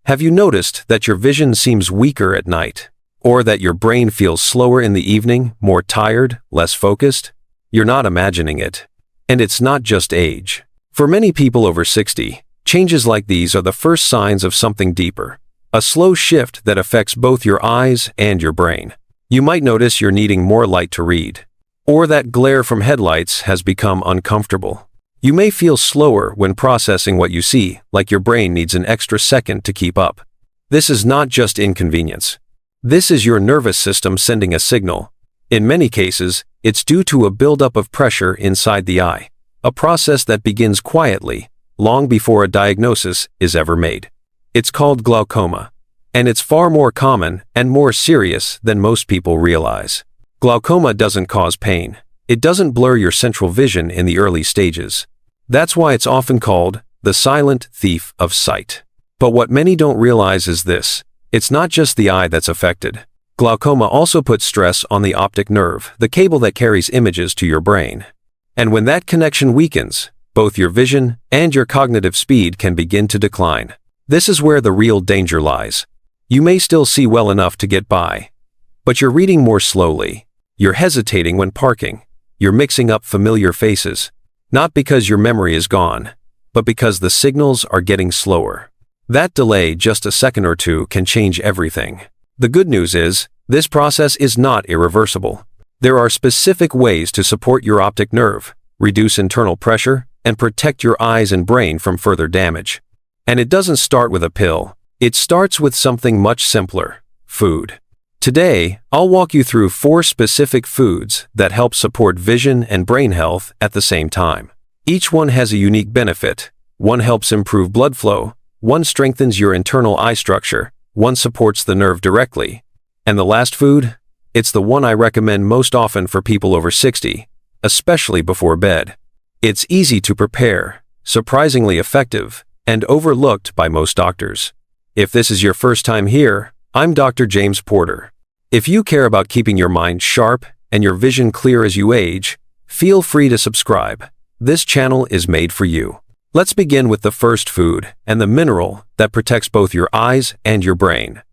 Have you noticed that your vision seems weaker at night? Or that your brain feels slower in the evening, more tired, less focused? You're not imagining it. And it's not just age. For many people over 60, changes like these are the first signs of something deeper. A slow shift that affects both your eyes and your brain. You might notice you're needing more light to read. Or that glare from headlights has become uncomfortable. You may feel slower when processing what you see, like your brain needs an extra second to keep up. This is not just inconvenience. This is your nervous system sending a signal. In many cases, it's due to a buildup of pressure inside the eye, a process that begins quietly, long before a diagnosis is ever made. It's called glaucoma, and it's far more common and more serious than most people realize. Glaucoma doesn't cause pain. It doesn't blur your central vision in the early stages. That's why it's often called the silent thief of sight. But what many don't realize is this: it's not just the eye that's affected. Glaucoma also puts stress on the optic nerve, the cable that carries images to your brain. And when that connection weakens, both your vision and your cognitive speed can begin to decline. This is where the real danger lies. You may still see well enough to get by, but you're reading more slowly. You're hesitating when parking. You're mixing up familiar faces. Not because your memory is gone, but because the signals are getting slower. That delay, just a second or two, can change everything. The good news is, this process is not irreversible. There are specific ways to support your optic nerve, reduce internal pressure, and protect your eyes and brain from further damage. And it doesn't start with a pill. It starts with something much simpler: food. Today, I'll walk you through 4 specific foods that help support vision and brain health at the same time. Each one has a unique benefit. One helps improve blood flow, one strengthens your internal eye structure, one supports the nerve directly. And the last food? It's the one I recommend most often for people over 60, especially before bed. It's easy to prepare, surprisingly effective, and overlooked by most doctors. If this is your first time here, I'm Dr. James Porter. If you care about keeping your mind sharp and your vision clear as you age, feel free to subscribe. This channel is made for you. Let's begin with the first food and the mineral that protects both your eyes and your brain.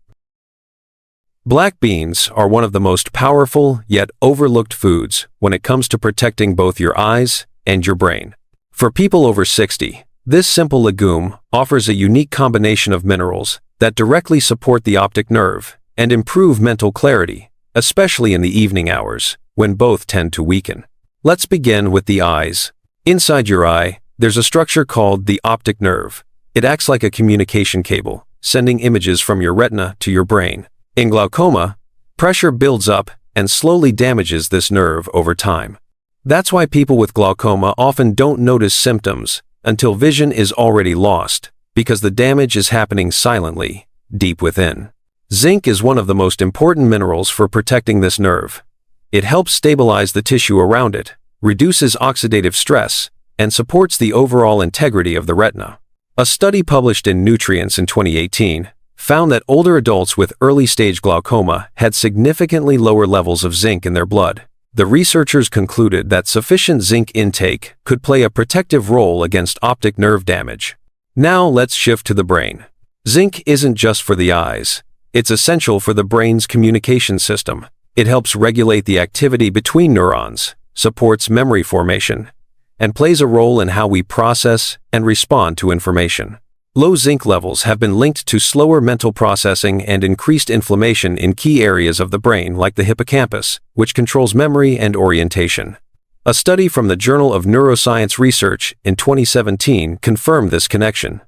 Black beans are one of the most powerful yet overlooked foods when it comes to protecting both your eyes and your brain. For people over 60, this simple legume offers a unique combination of minerals that directly support the optic nerve and improve mental clarity, especially in the evening hours, when both tend to weaken. Let's begin with the eyes. Inside your eye, there's a structure called the optic nerve. It acts like a communication cable, sending images from your retina to your brain. In glaucoma, pressure builds up and slowly damages this nerve over time. That's why people with glaucoma often don't notice symptoms until vision is already lost, because the damage is happening silently, deep within. Zinc is one of the most important minerals for protecting this nerve. It helps stabilize the tissue around it, reduces oxidative stress, and supports the overall integrity of the retina. A study published in Nutrients in 2018 found that older adults with early-stage glaucoma had significantly lower levels of zinc in their blood. The researchers concluded that sufficient zinc intake could play a protective role against optic nerve damage. Now let's shift to the brain. Zinc isn't just for the eyes. It's essential for the brain's communication system. It helps regulate the activity between neurons, supports memory formation, and plays a role in how we process and respond to information. Low zinc levels have been linked to slower mental processing and increased inflammation in key areas of the brain like the hippocampus, which controls memory and orientation. A study from the Journal of Neuroscience Research in 2017 confirmed this connection.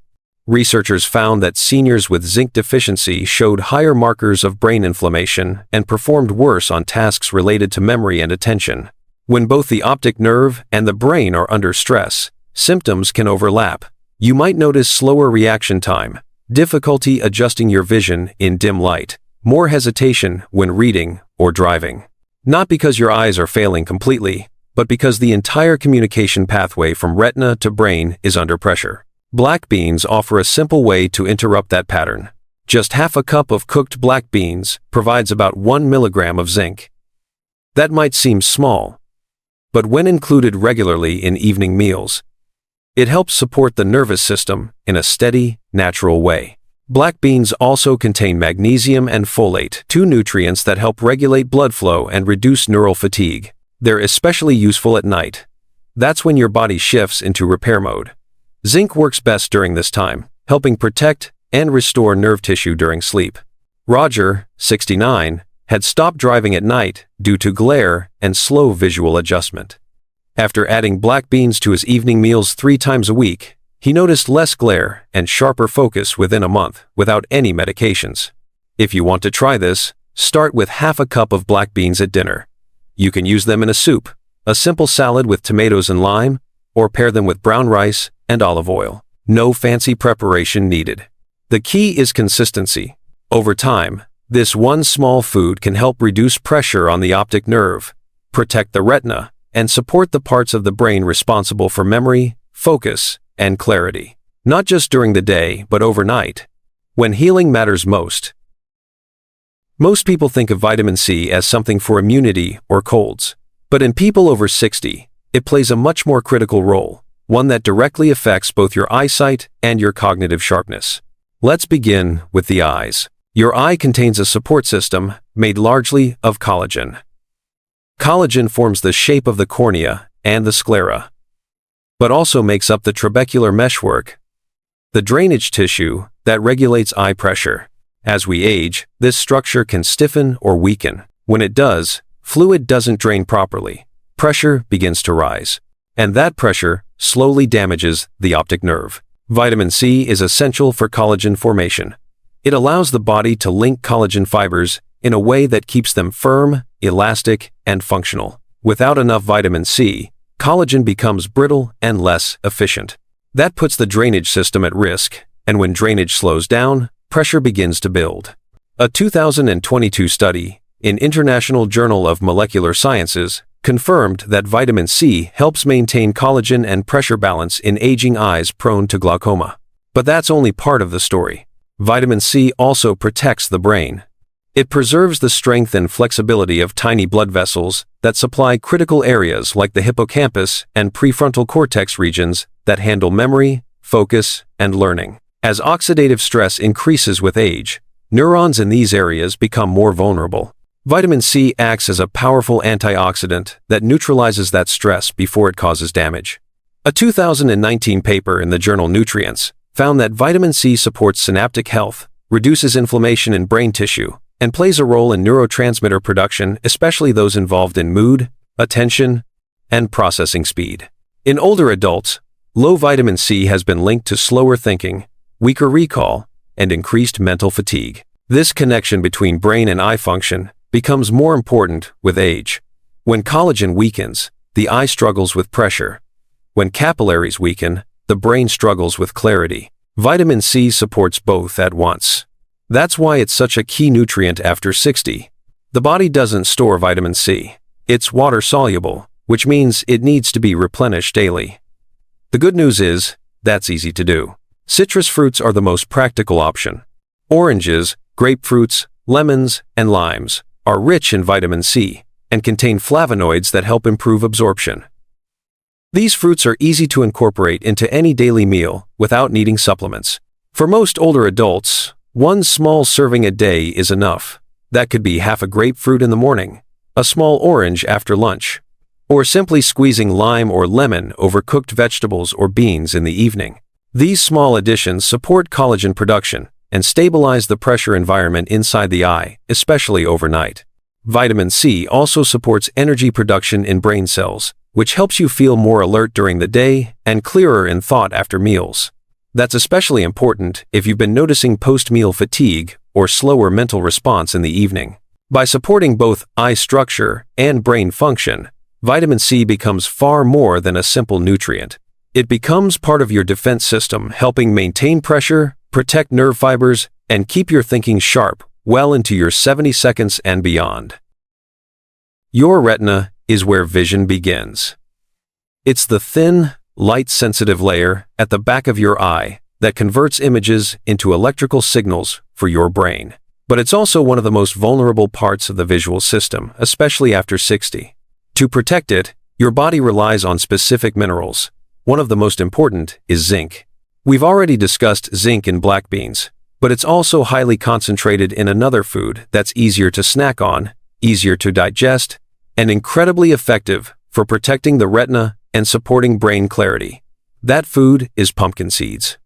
Researchers found that seniors with zinc deficiency showed higher markers of brain inflammation and performed worse on tasks related to memory and attention. When both the optic nerve and the brain are under stress, symptoms can overlap. You might notice slower reaction time, difficulty adjusting your vision in dim light, more hesitation when reading or driving. Not because your eyes are failing completely, but because the entire communication pathway from retina to brain is under pressure. Black beans offer a simple way to interrupt that pattern. Just half a cup of cooked black beans provides about 1 milligram of zinc. That might seem small, but when included regularly in evening meals, it helps support the nervous system in a steady, natural way. Black beans also contain magnesium and folate, two nutrients that help regulate blood flow and reduce neural fatigue. They're especially useful at night. That's when your body shifts into repair mode. Zinc works best during this time, helping protect and restore nerve tissue during sleep. Roger, 69, had stopped driving at night due to glare and slow visual adjustment. After adding black beans to his evening meals 3 times a week, he noticed less glare and sharper focus within a month without any medications. If you want to try this, start with half a cup of black beans at dinner. You can use them in a soup, a simple salad with tomatoes and lime, or pair them with brown rice and olive oil. No fancy preparation needed. The key is consistency. Over time, this one small food can help reduce pressure on the optic nerve, protect the retina, and support the parts of the brain responsible for memory, focus, and clarity. Not just during the day, but overnight, when healing matters most. Most people think of vitamin C as something for immunity or colds. But in people over 60, it plays a much more critical role, one that directly affects both your eyesight and your cognitive sharpness. Let's begin with the eyes. Your eye contains a support system made largely of collagen. Collagen forms the shape of the cornea and the sclera, but also makes up the trabecular meshwork, the drainage tissue that regulates eye pressure. As we age, this structure can stiffen or weaken. When it does, fluid doesn't drain properly. Pressure begins to rise, and that pressure slowly damages the optic nerve. Vitamin C is essential for collagen formation. It allows the body to link collagen fibers in a way that keeps them firm, elastic, and functional. Without enough vitamin C, collagen becomes brittle and less efficient. That puts the drainage system at risk, and when drainage slows down, pressure begins to build. A 2022 study in International Journal of Molecular Sciences confirmed that vitamin C helps maintain collagen and pressure balance in aging eyes prone to glaucoma. But that's only part of the story. Vitamin C also protects the brain. It preserves the strength and flexibility of tiny blood vessels that supply critical areas like the hippocampus and prefrontal cortex regions that handle memory, focus, and learning. As oxidative stress increases with age, neurons in these areas become more vulnerable. Vitamin C acts as a powerful antioxidant that neutralizes that stress before it causes damage. A 2019 paper in the journal Nutrients found that vitamin C supports synaptic health, reduces inflammation in brain tissue, and plays a role in neurotransmitter production, especially those involved in mood, attention, and processing speed. In older adults, low vitamin C has been linked to slower thinking, weaker recall, and increased mental fatigue. This connection between brain and eye function becomes more important with age. When collagen weakens, the eye struggles with pressure. When capillaries weaken, the brain struggles with clarity. Vitamin C supports both at once. That's why it's such a key nutrient after 60. The body doesn't store vitamin C. It's water-soluble, which means it needs to be replenished daily. The good news is, that's easy to do. Citrus fruits are the most practical option. Oranges, grapefruits, lemons, and limes are rich in vitamin C and contain flavonoids that help improve absorption. These fruits are easy to incorporate into any daily meal without needing supplements. For most older adults, one small serving a day is enough. That could be half a grapefruit in the morning, a small orange after lunch, or simply squeezing lime or lemon over cooked vegetables or beans in the evening. These small additions support collagen production and stabilize the pressure environment inside the eye, especially overnight. Vitamin C also supports energy production in brain cells, which helps you feel more alert during the day and clearer in thought after meals. That's especially important if you've been noticing post-meal fatigue or slower mental response in the evening. By supporting both eye structure and brain function, vitamin C becomes far more than a simple nutrient. It becomes part of your defense system, helping maintain pressure, protect nerve fibers, and keep your thinking sharp well into your 70 seconds and beyond. Your retina is where vision begins. It's the thin, light-sensitive layer at the back of your eye that converts images into electrical signals for your brain. But it's also one of the most vulnerable parts of the visual system, especially after 60. To protect it, your body relies on specific minerals. One of the most important is zinc. We've already discussed zinc in black beans, but it's also highly concentrated in another food that's easier to snack on, easier to digest, and incredibly effective for protecting the retina and supporting brain clarity. That food is pumpkin seeds.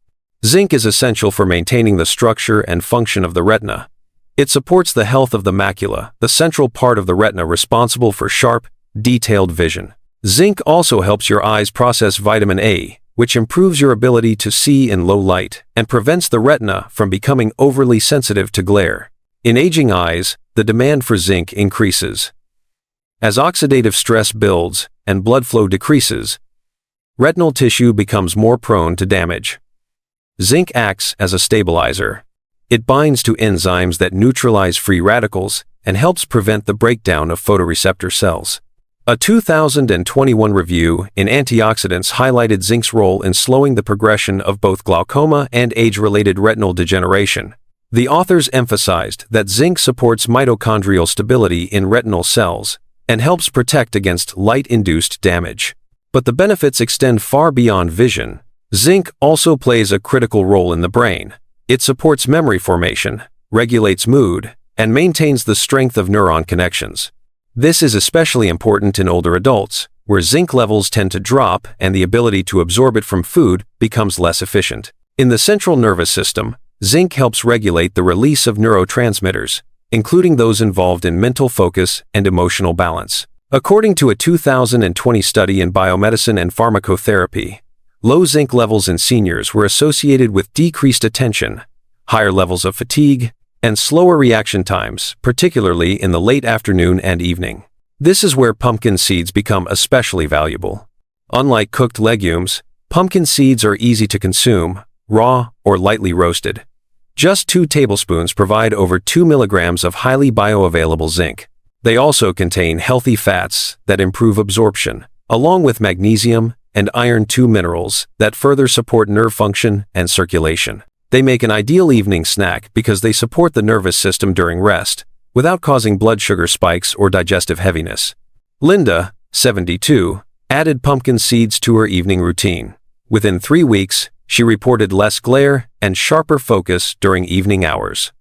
Zinc is essential for maintaining the structure and function of the retina. It supports the health of the macula, the central part of the retina responsible for sharp, detailed vision. Zinc also helps your eyes process vitamin A, which improves your ability to see in low light and prevents the retina from becoming overly sensitive to glare. In aging eyes, the demand for zinc increases. As oxidative stress builds and blood flow decreases, retinal tissue becomes more prone to damage. Zinc acts as a stabilizer. It binds to enzymes that neutralize free radicals and helps prevent the breakdown of photoreceptor cells. A 2021 review in Antioxidants highlighted zinc's role in slowing the progression of both glaucoma and age-related retinal degeneration. The authors emphasized that zinc supports mitochondrial stability in retinal cells and helps protect against light-induced damage. But the benefits extend far beyond vision. Zinc also plays a critical role in the brain. It supports memory formation, regulates mood, and maintains the strength of neuron connections. This is especially important in older adults, where zinc levels tend to drop and the ability to absorb it from food becomes less efficient. In the central nervous system, zinc helps regulate the release of neurotransmitters, including those involved in mental focus and emotional balance. According to a 2020 study in biomedicine and pharmacotherapy, low zinc levels in seniors were associated with decreased attention, higher levels of fatigue, and slower reaction times, particularly in the late afternoon and evening. This is where pumpkin seeds become especially valuable. Unlike cooked legumes, pumpkin seeds are easy to consume, raw or lightly roasted. Just 2 tablespoons provide over 2 milligrams of highly bioavailable zinc. They also contain healthy fats that improve absorption, along with magnesium and iron, 2 minerals that further support nerve function and circulation. They make an ideal evening snack because they support the nervous system during rest, without causing blood sugar spikes or digestive heaviness. Linda, 72, added pumpkin seeds to her evening routine. Within 3 weeks, she reported less glare and sharper focus during evening hours.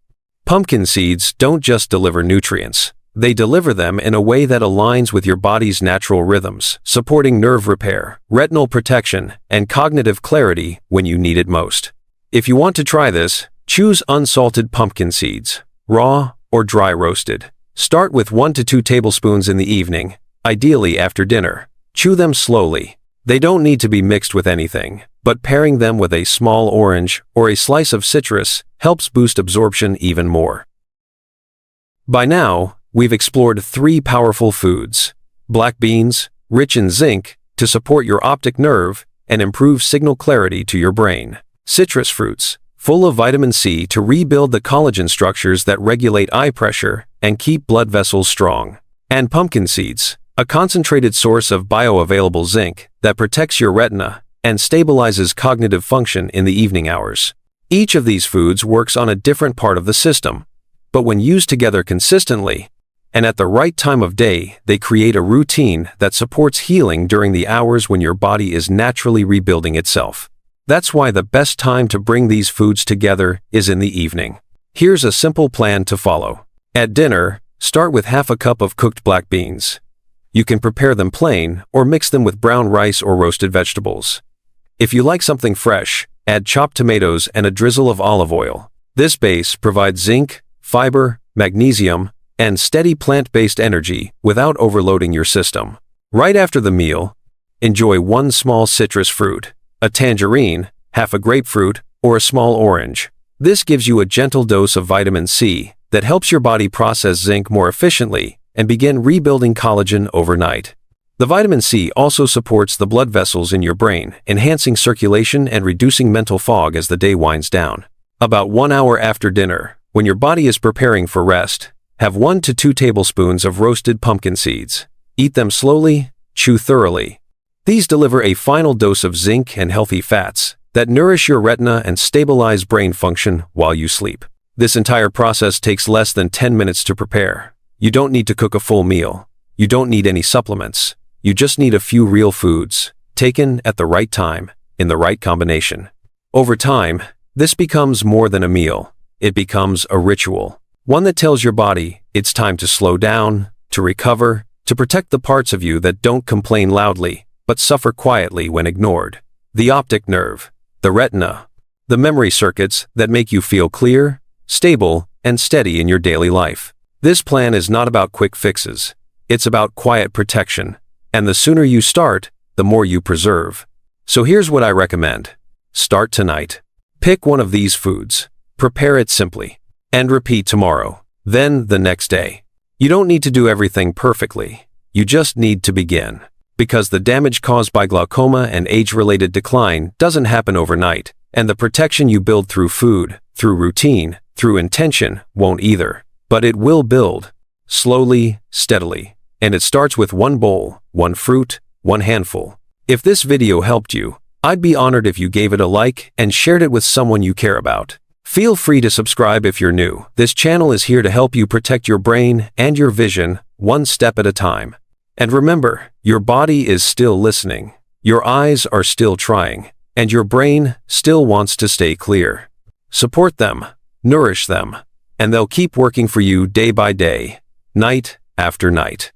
Pumpkin seeds don't just deliver nutrients. They deliver them in a way that aligns with your body's natural rhythms, supporting nerve repair, retinal protection, and cognitive clarity when you need it most. If you want to try this, choose unsalted pumpkin seeds, raw or dry roasted. Start with 1 to 2 tablespoons in the evening, ideally after dinner. Chew them slowly. They don't need to be mixed with anything, but pairing them with a small orange or a slice of citrus helps boost absorption even more. By now, we've explored 3 powerful foods: black beans, rich in zinc, to support your optic nerve and improve signal clarity to your brain; citrus fruits, full of vitamin C to rebuild the collagen structures that regulate eye pressure and keep blood vessels strong; and pumpkin seeds, a concentrated source of bioavailable zinc that protects your retina and stabilizes cognitive function in the evening hours. Each of these foods works on a different part of the system, but when used together consistently and at the right time of day, they create a routine that supports healing during the hours when your body is naturally rebuilding itself. That's why the best time to bring these foods together is in the evening. Here's a simple plan to follow. At dinner, start with half a cup of cooked black beans. You can prepare them plain or mix them with brown rice or roasted vegetables. If you like something fresh, add chopped tomatoes and a drizzle of olive oil. This base provides zinc, fiber, magnesium, and steady plant-based energy without overloading your system. Right after the meal, enjoy 1 small citrus fruit, a tangerine, half a grapefruit, or a small orange. This gives you a gentle dose of vitamin C that helps your body process zinc more efficiently and begin rebuilding collagen overnight. The vitamin C also supports the blood vessels in your brain, enhancing circulation and reducing mental fog as the day winds down. About 1 hour after dinner, when your body is preparing for rest, have 1 to 2 tablespoons of roasted pumpkin seeds. Eat them slowly, chew thoroughly. These deliver a final dose of zinc and healthy fats that nourish your retina and stabilize brain function while you sleep. This entire process takes less than 10 minutes to prepare. You don't need to cook a full meal. You don't need any supplements. You just need a few real foods, taken at the right time, in the right combination. Over time, this becomes more than a meal. it becomes a ritual. One that tells your body it's time to slow down, to recover, to protect the parts of you that don't complain loudly, but suffer quietly when ignored. The optic nerve, the retina, the memory circuits that make you feel clear, stable, and steady in your daily life. This plan is not about quick fixes. It's about quiet protection. And the sooner you start, the more you preserve. So here's what I recommend. Start tonight. Pick one of these foods. Prepare it simply. And repeat tomorrow. Then the next day. You don't need to do everything perfectly. You just need to begin. Because the damage caused by glaucoma and age-related decline doesn't happen overnight, and the protection you build through food, through routine, through intention, won't either. But it will build. Slowly, steadily. And it starts with one bowl, one fruit, one handful. If this video helped you, I'd be honored if you gave it a like and shared it with someone you care about. Feel free to subscribe if you're new. This channel is here to help you protect your brain and your vision, one step at a time. And remember, your body is still listening, your eyes are still trying, and your brain still wants to stay clear. Support them, nourish them, and they'll keep working for you day by day, night after night.